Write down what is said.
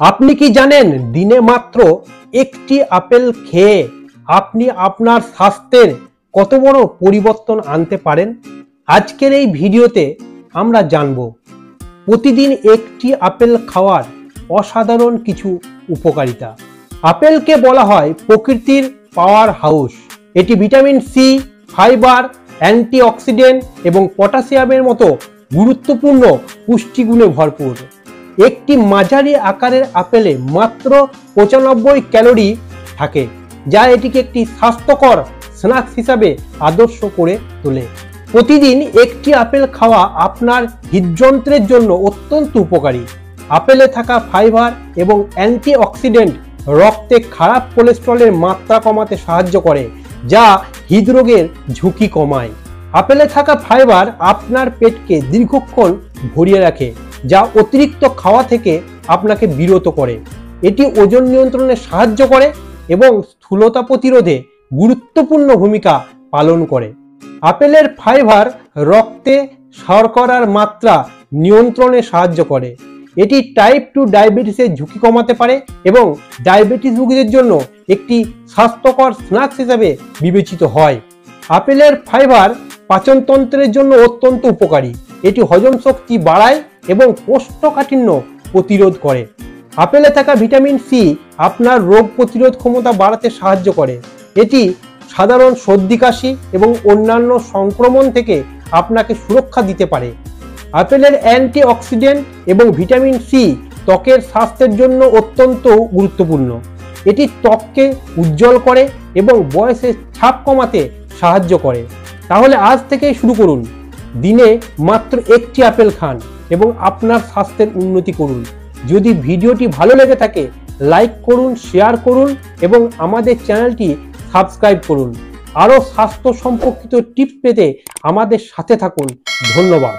আপনি কি জানেন দিনে মাত্র একটি আপেল খেয়ে আপনি আপনার স্বাস্থ্যের কত বড় পরিবর্তন আনতে পারেন? আজকের এই ভিডিওতে আমরা জানব প্রতিদিন একটি আপেল খাওয়ার অসাধারণ কিছু উপকারিতা। আপেলকে বলা হয় প্রকৃতির পাওয়ার হাউস। এটি ভিটামিন সি, ফাইবার, অ্যান্টিঅক্সিডেন্ট এবং পটাশিয়ামের মতো গুরুত্বপূর্ণ পুষ্টিগুণে ভরপুর। একটি মাঝারি আকারের আপেলে মাত্র 95 ক্যালোরি থাকে, যা এটিকে একটি স্বাস্থ্যকর স্ন্যাক্স হিসাবে আদর্শ করে তোলে। প্রতিদিন একটি আপেল খাওয়া আপনার হৃদযন্ত্রের জন্য অত্যন্ত উপকারী। আপেলে থাকা ফাইবার এবং অ্যান্টিঅক্সিডেন্ট রক্তে খারাপ কোলেস্টেরলের মাত্রা কমাতে সাহায্য করে, যা হৃদরোগের ঝুঁকি কমায়। আপেলে থাকা ফাইবার আপনার পেটকে দীর্ঘক্ষণ ভরিয়ে রাখে, যা অতিরিক্ত খাওয়া থেকে আপনাকে বিরত করে। এটি ওজন নিয়ন্ত্রণে সাহায্য করে এবং স্থূলতা প্রতিরোধে গুরুত্বপূর্ণ ভূমিকা পালন করে। আপেলের ফাইবার রক্তে শর্করার মাত্রা নিয়ন্ত্রণে সাহায্য করে। এটি টাইপ 2 ডায়াবেটিসের ঝুঁকি কমাতে পারে এবং ডায়াবেটিস রোগীদের জন্য একটি স্বাস্থ্যকর স্ন্যাক্স হিসেবে বিবেচিত হয়। আপেলের ফাইবার পাচনতন্ত্রের জন্য অত্যন্ত উপকারী। এটি হজম শক্তি বাড়ায় এবং কোষ্ঠকাঠিন্য প্রতিরোধ করে। আপেলে থাকা ভিটামিন সি আপনার রোগ প্রতিরোধ ক্ষমতা বাড়াতে সাহায্য করে। এটি সাধারণ সর্দি কাশি এবং অন্যান্য সংক্রমণ থেকে আপনাকে সুরক্ষা দিতে পারে। আপেলের অ্যান্টিঅক্সিডেন্ট এবং ভিটামিন সি ত্বকের স্বাস্থ্যের জন্য অত্যন্ত গুরুত্বপূর্ণ। এটি ত্বককে উজ্জ্বল করে এবং বয়সের ছাপ কমাতে সাহায্য করে। তাহলে আজ থেকেই শুরু করুন। দিনে মাত্র একটি আপেল খান এবং আপনার স্বাস্থ্যের উন্নতি করুন। যদি ভিডিওটি ভালো লেগে থাকে লাইক করুন, শেয়ার করুন এবং আমাদের চ্যানেলটি সাবস্ক্রাইব করুন। আরও স্বাস্থ্য সম্পর্কিত টিপস পেতে আমাদের সাথে থাকুন। ধন্যবাদ।